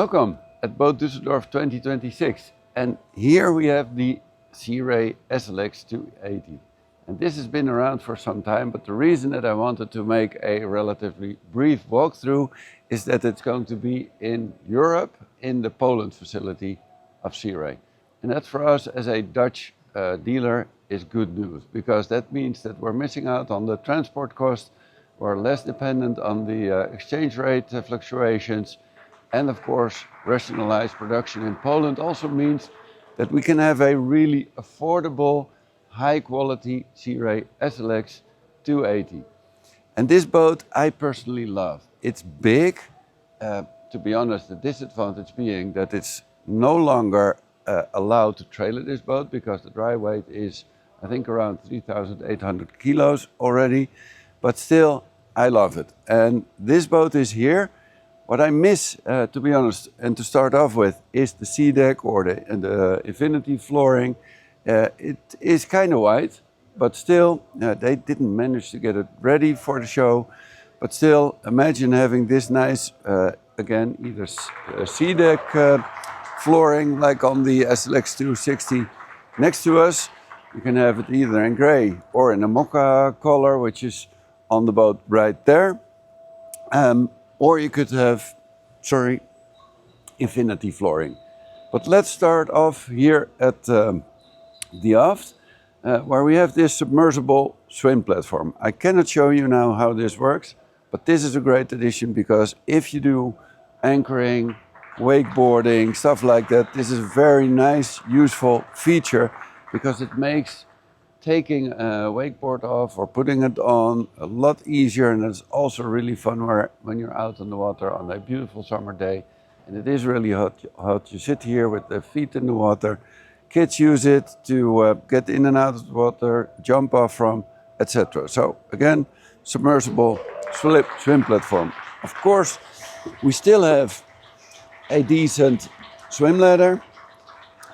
Welcome at Boat Düsseldorf 2026, and here we have the Sea Ray SLX 280. And this has been around for some time, but the reason that I wanted to make a relatively brief walkthrough is that it's going to be in Europe, in the Poland facility of Sea Ray. And that for us as a Dutch dealer is good news, because that means that we're missing out on the transport cost, we're less dependent on the exchange rate fluctuations, and of course, rationalized production in Poland also means that we can have a really affordable, high quality Sea Ray SLX 280. And this boat I personally love. It's big, to be honest, the disadvantage being that it's no longer allowed to trailer this boat because the dry weight is, I think, around 3,800 kilos already, but still, I love it. And this boat is here. What I miss, to be honest, and to start off with, is the sea deck or the infinity flooring. It is kind of wide, but still, they didn't manage to get it ready for the show. But still, imagine having this nice, again, either sea deck flooring like on the SLX 260 next to us. You can have it either in gray or in a mocha color, which is on the boat right there. Or you could have, infinity flooring. But let's start off here at the aft, where we have this submersible swim platform. I cannot show you now how this works, but this is a great addition because if you do anchoring, wakeboarding, stuff like that, this is a very nice, useful feature because it makes taking a wakeboard off or putting it on a lot easier, and it's also really fun when you're out on the water on a beautiful summer day and it is really hot. You sit here with the feet in the water. Kids use it to get in and out of the water, jump off from, etc. So again, submersible swim platform. Of course, we still have a decent swim ladder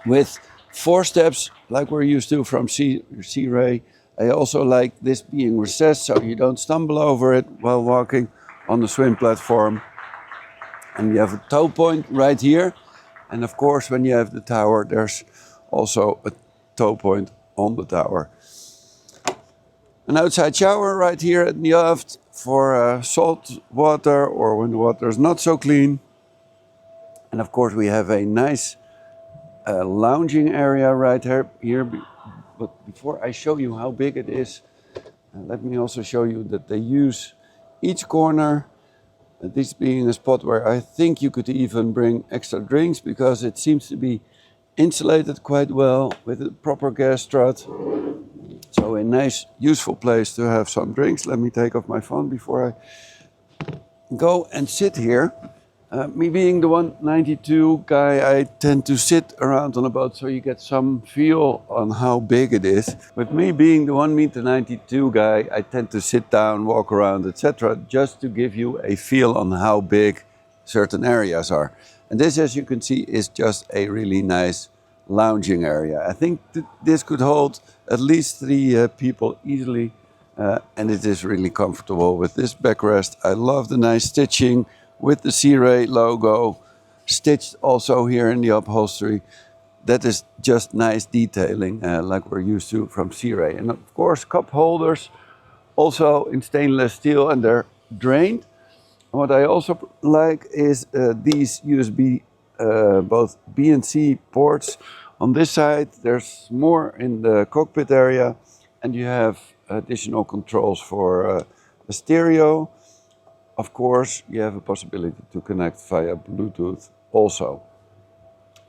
with 4 steps like we're used to from Sea Ray. I also like this being recessed so you don't stumble over it while walking on the swim platform. And you have a tow point right here. And of course, when you have the tower, there's also a tow point on the tower. An outside shower right here at the aft for salt water or when the water is not so clean. And of course, we have a nice lounging area right here. But before I show you how big it is, let me also show you that they use each corner, this being a spot where I think you could even bring extra drinks because it seems to be insulated quite well with a proper gas strut. So a nice, useful place to have some drinks. Let me take off my phone before I go and sit here. Me being the 192 guy, I tend to sit around on a boat so you get some feel on how big it is. With me being the 1m92 guy, I tend to sit down, walk around, etc. just to give you a feel on how big certain areas are. And this, as you can see, is just a really nice lounging area. I think this could hold at least 3 people easily, and it is really comfortable with this backrest. I love the nice stitching with the Sea Ray logo, stitched also here in the upholstery. That is just nice detailing, like we're used to from Sea Ray. And of course, cup holders, also in stainless steel, and they're drained. And what I also like is these USB, both B and C ports. On this side, there's more in the cockpit area, and you have additional controls for the stereo. Of course, you have a possibility to connect via Bluetooth also.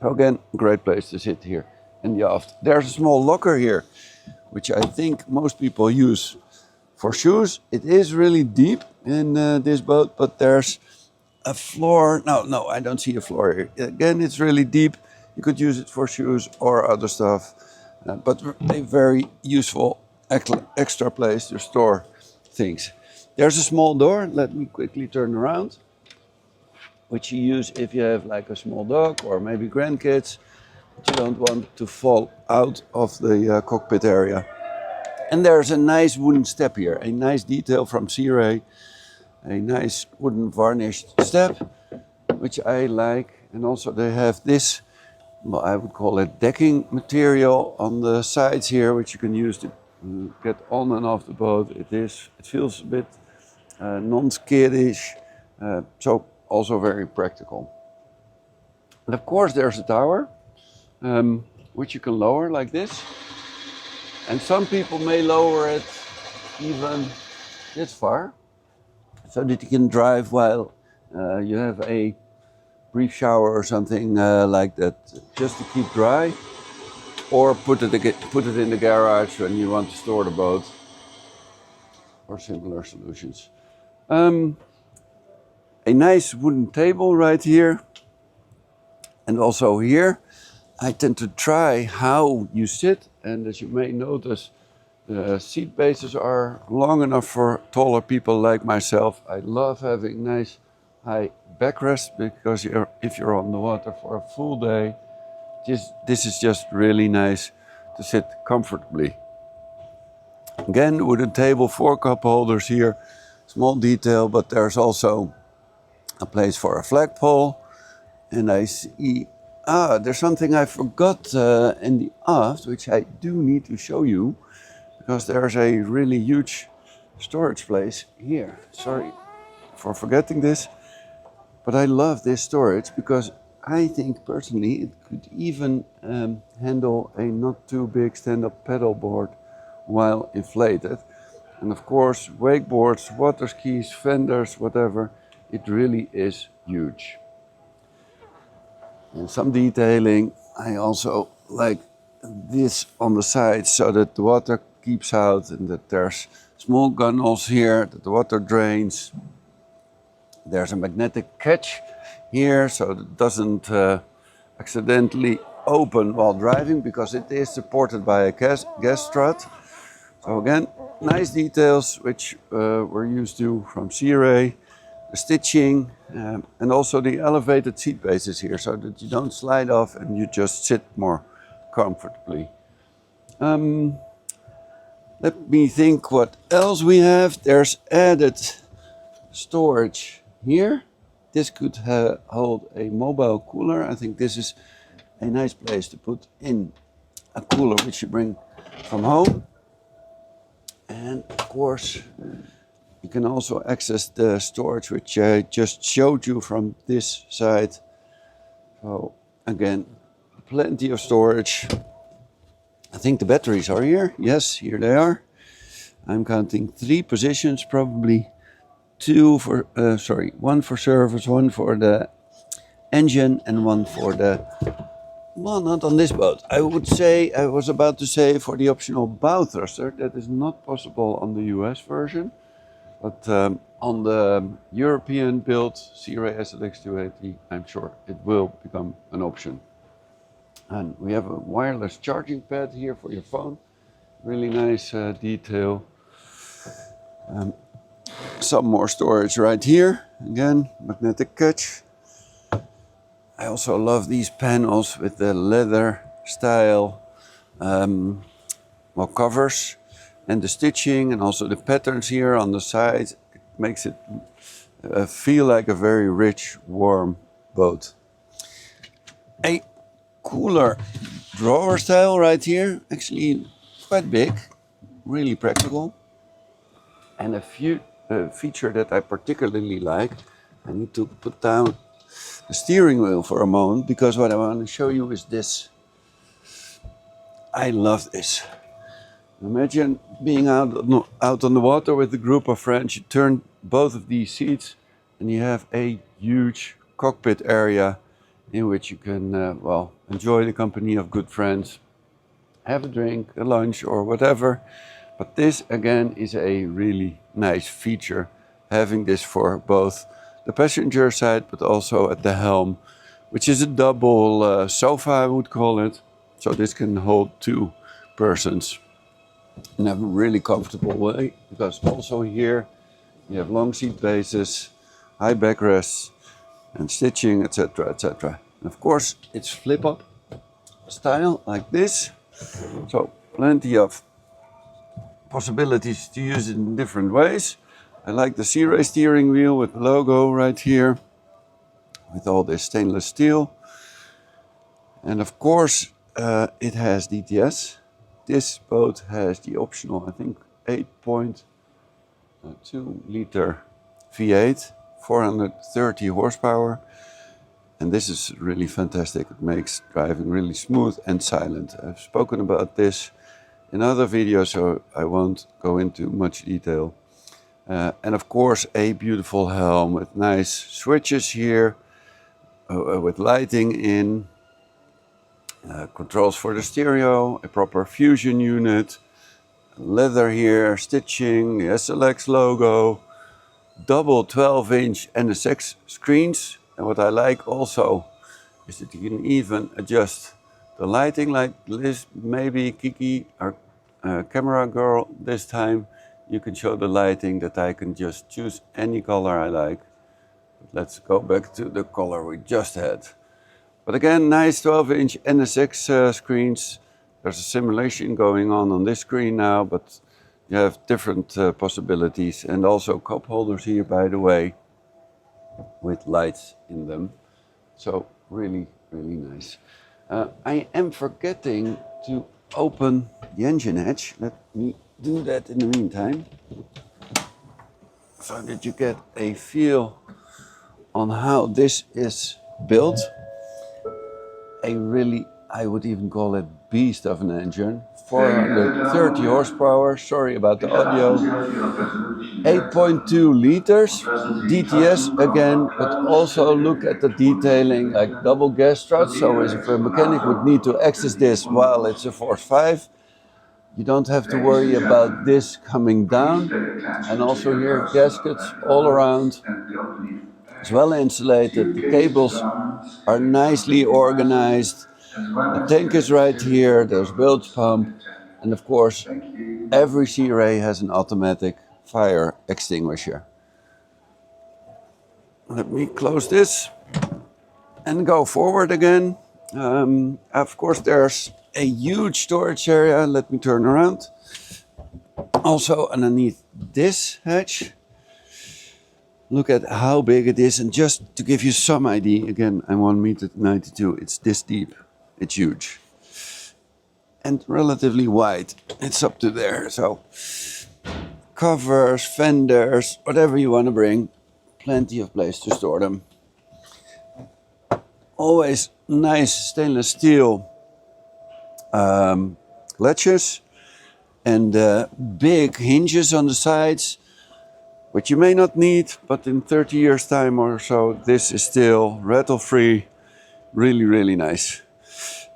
So again, great place to sit here in the aft. There's a small locker here, which I think most people use for shoes. It is really deep in this boat, but there's a floor. No, I don't see a floor here. Again, it's really deep. You could use it for shoes or other stuff, but a very useful extra place to store things. There's a small door, let me quickly turn around, which you use if you have like a small dog or maybe grandkids, but you don't want to fall out of the cockpit area. And there's a nice wooden step here, a nice detail from Sea Ray, a nice wooden varnished step. which I like. And also they have this, well, I would call it decking material on the sides here, which you can use to get on and off the boat. It feels a bit non-skiddish, so also very practical. And of course there's a tower, which you can lower like this. And some people may lower it even this far, so that you can drive while you have a brief shower or something like that, just to keep dry, or put it in the garage when you want to store the boat, or similar solutions. A nice wooden table right here, and also here I tend to try how you sit, and as you may notice, the seat bases are long enough for taller people like myself. I love having nice high backrest, because if you're on the water for a full day, this is just really nice to sit comfortably. Again, wooden table, 4 cup holders here, small detail, but there's also a place for a flagpole. And I see, there's something I forgot in the aft, which I do need to show you, because there's a really huge storage place here. Sorry for forgetting this, but I love this storage because I think personally it could even handle a not too big stand-up pedal board while inflated. And of course, wakeboards, water skis, fenders, whatever, it really is huge. And some detailing, I also like this on the sides so that the water keeps out, and that there's small gunnels here that the water drains. There's a magnetic catch here so that it doesn't accidentally open while driving, because it is supported by a gas strut. So again, nice details which we're used to from Sea Ray. The stitching and also the elevated seat bases here, so that you don't slide off and you just sit more comfortably. Let me think what else we have. There's added storage here. This could hold a mobile cooler. I think this is a nice place to put in a cooler which you bring from home. And of course, you can also access the storage which I just showed you from this side. So again, plenty of storage. I think the batteries are here. Yes, here they are. I'm counting 3 positions, probably 1 for service, 1 for the engine, and 1 for the, well, not on this boat. I was about to say for the optional bow thruster. That is not possible on the US version. But on the European built Sea Ray SLX 280, I'm sure it will become an option. And we have a wireless charging pad here for your phone. Really nice detail. Some more storage right here. Again, magnetic catch. I also love these panels with the leather style covers. And the stitching and also the patterns here on the sides, it makes it feel like a very rich, warm boat. A cooler drawer style right here, actually quite big, really practical. And a feature that I particularly like, I need to put down the steering wheel for a moment, because what I want to show you is this. I love this. Imagine being out on the water with a group of friends. You turn both of these seats and you have a huge cockpit area in which you can enjoy the company of good friends, have a drink, a lunch or whatever. But this again is a really nice feature, having this for both the passenger side but also at the helm, which is a double sofa, I would call it. So this can hold 2 persons in a really comfortable way, because also here you have long seat bases, high backrests and stitching, etc, etc. And of course it's flip up style like this, so plenty of possibilities to use it in different ways. I like the Sea Ray steering wheel with the logo right here. with all this stainless steel. And of course, it has DTS. This boat has the optional, I think, 8.2 liter V8, 430 horsepower. And this is really fantastic. It makes driving really smooth and silent. I've spoken about this in other videos, so I won't go into much detail. And of course, a beautiful helm with nice switches here, with lighting in, controls for the stereo, a proper fusion unit, leather here, stitching, the SLX logo, double 12-inch NSX screens. And what I like also is that you can even adjust the lighting, like this, maybe Kiki, our camera girl this time. You can show the lighting that I can just choose any color I like. But let's go back to the color we just had. But again, nice 12-inch NSX screens. There's a simulation going on this screen now, but you have different possibilities. And also cup holders here, by the way, with lights in them. So really, really nice. I am forgetting to open the engine hatch. Let me do that in the meantime, so that you get a feel on how this is built. A really, I would even call it beast of an engine. 430 horsepower, sorry about the audio. 8.2 liters, DTS again, but also look at the detailing, like double gas struts. So if a mechanic would need to access this while it's a Force 5, you don't have to worry about this coming down. And also here, gaskets all around. It's well insulated, the cables are nicely organized. The tank is right here, there's bilge pump, and of course every Sea Ray has an automatic fire extinguisher. Let me close this and go forward again. Of course there's a huge storage area. Let me turn around. Also underneath this hatch, look at how big it is, and just to give you some idea, again, I'm 1.92 m, it's this deep, it's huge. And relatively wide, it's up to there, so covers, fenders, whatever you want to bring, plenty of place to store them. Always nice stainless steel latches, and big hinges on the sides, which you may not need, but in 30 years time or so, this is still rattle-free, really, really nice.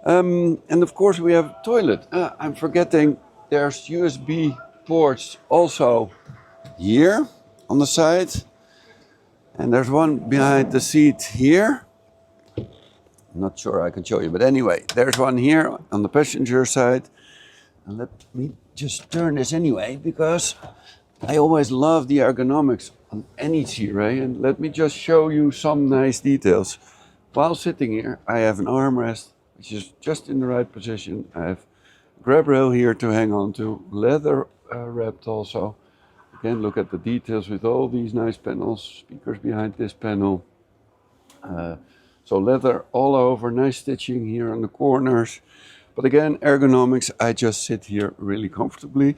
And of course we have a toilet. I'm forgetting, there's USB ports also here on the side. And there's one behind the seat here. I'm not sure I can show you, but anyway, there's one here on the passenger side. And let me just turn this anyway, because I always love the ergonomics on any Sea Ray, and let me just show you some nice details. While sitting here, I have an armrest, which is just in the right position. I have a grab rail here to hang on to, leather wrapped also. Again, look at the details with all these nice panels, speakers behind this panel. So leather all over, nice stitching here on the corners. But again, ergonomics, I just sit here really comfortably.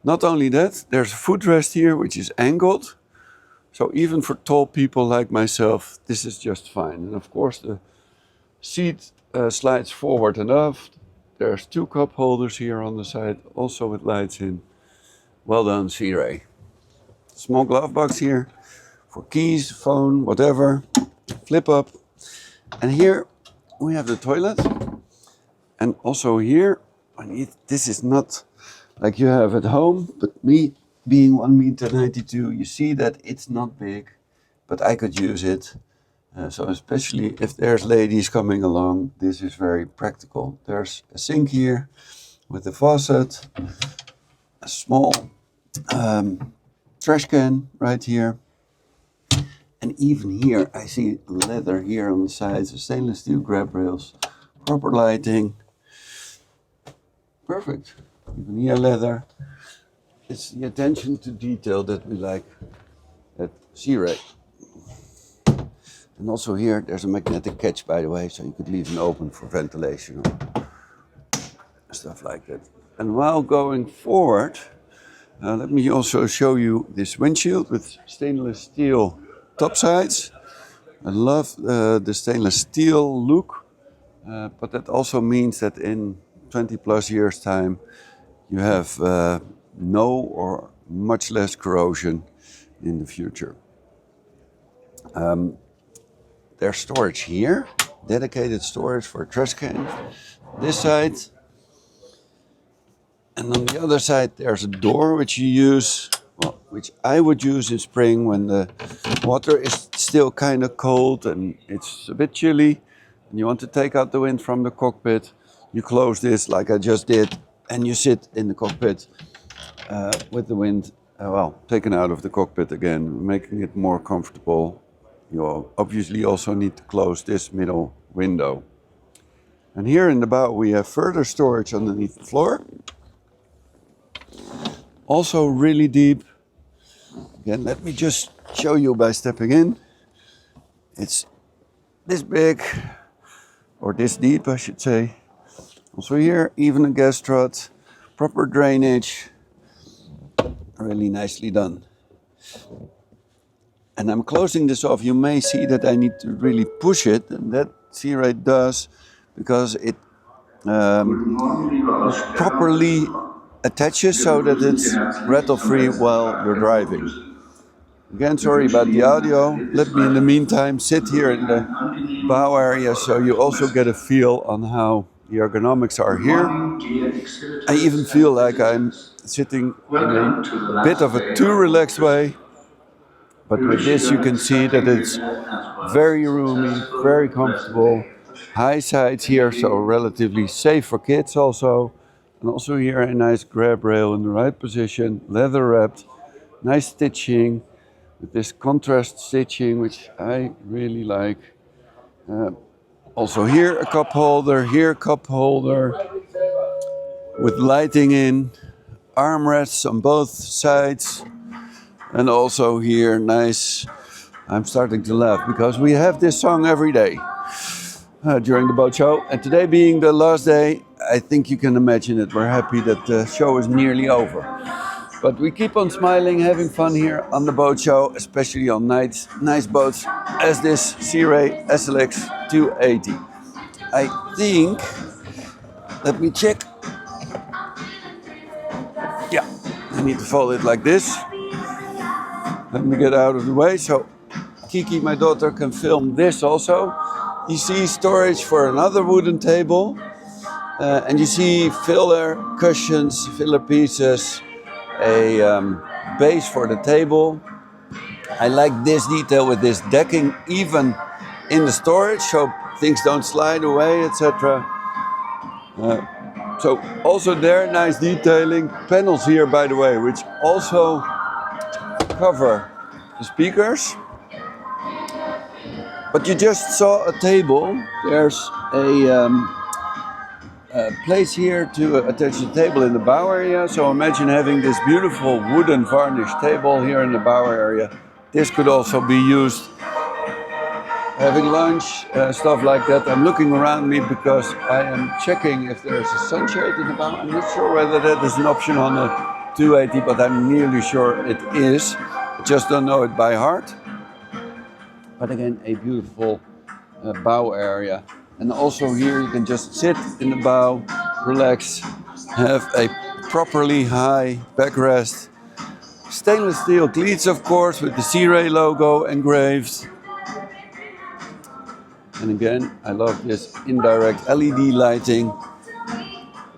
Not only that, there's a footrest here, which is angled. So even for tall people like myself, this is just fine. And of course, the seat slides forward and aft. There's two cup holders here on the side, also with lights in. Well done, Sea Ray. Small glove box here for keys, phone, whatever. Flip up. And here we have the toilet. And also here, this is not like you have at home, but me being 1.92 m, you see that it's not big, but I could use it. So especially if there's ladies coming along, this is very practical. There's a sink here with a faucet, a small trash can right here. And even here, I see leather here on the sides, stainless steel grab rails, proper lighting. Perfect. Even here leather. It's the attention to detail that we like at Sea Ray. And also here, there's a magnetic catch, by the way, so you could leave it open for ventilation or stuff like that. And while going forward, let me also show you this windshield with stainless steel top sides. I love the stainless steel look, but that also means that in 20 plus years time, you have no or much less corrosion in the future. There's storage here, dedicated storage for trash cans. This side, and on the other side there's a door which you use, well, which I would use in spring when the water is still kind of cold and it's a bit chilly and you want to take out the wind from the cockpit. You close this like I just did and you sit in the cockpit with the wind taken out of the cockpit again, making it more comfortable. You obviously also need to close this middle window. And here in the bow we have further storage underneath the floor. Also really deep. Again, let me just show you by stepping in. It's this big, or this deep I should say. Also here, even a gas strut, proper drainage, really nicely done. And I'm closing this off. You may see that I need to really push it, and that Sea Ray does, because it properly attaches so that it's rattle-free while you're driving. Again, sorry about the audio. Let me in the meantime sit here in the bow area so you also get a feel on how the ergonomics are here. I even feel like I'm sitting in a bit of a too relaxed way. But with this you can see that it's very roomy, very comfortable. High sides here, so relatively safe for kids also. And also here a nice grab rail in the right position, leather wrapped, nice stitching with this contrast stitching, which I really like. Also here a cup holder, here a cup holder with lighting in, armrests on both sides. And also here, nice, I'm starting to laugh because we have this song every day during the boat show. And today being the last day, I think you can imagine that we're happy that the show is nearly over. But we keep on smiling, having fun here on the boat show, especially on nice boats as this Sea Ray SLX 280. I think, let me check. Yeah, I need to fold it like this. Let me get out of the way so Kiki, my daughter, can film this also. You see storage for another wooden table. And you see filler cushions, filler pieces, a base for the table. I like this detail with this decking even in the storage so things don't slide away, etc. So also there, nice detailing. Panels here, by the way, which also cover the speakers. But you just saw a table. There's a place here to attach the table in the bow area. So imagine having this beautiful wooden varnished table here in the bow area. This could also be used having lunch, stuff like that. I'm looking around me because I am checking if there's a sunshade in the bow. I'm not sure whether that is an option on the 280, but I'm nearly sure it is. I just don't know it by heart. But again, a beautiful bow area. And also here you can just sit in the bow, relax, have a properly high backrest. Stainless steel cleats, of course, with the Sea Ray logo engraved. And again, I love this indirect LED lighting,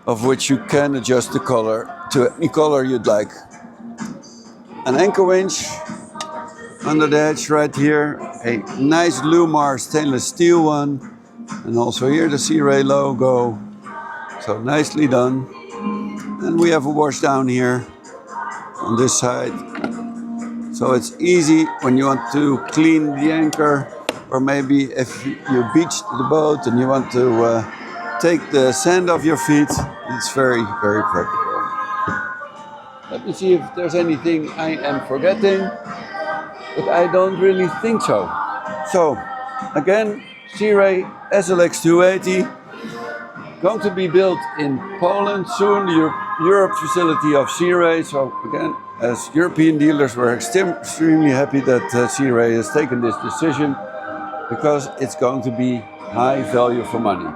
of which you can adjust the color to any color you'd like. An anchor winch under the hatch right here, a nice Lumar stainless steel one. And also here the Sea Ray logo, so nicely done. And we have a wash down here on this side. So it's easy when you want to clean the anchor, or maybe if you beached the boat and you want to take the sand off your feet, it's very, very practical. Let me see if there's anything I am forgetting, but I don't really think so. So Again, Sea-Ray SLX 280, going to be built in Poland soon, the Europe facility of Sea-Ray. So again, as European dealers, we're extremely happy that Sea-Ray has taken this decision, because it's going to be high value for money.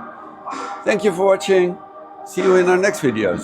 Thank you for watching. See you in our next videos.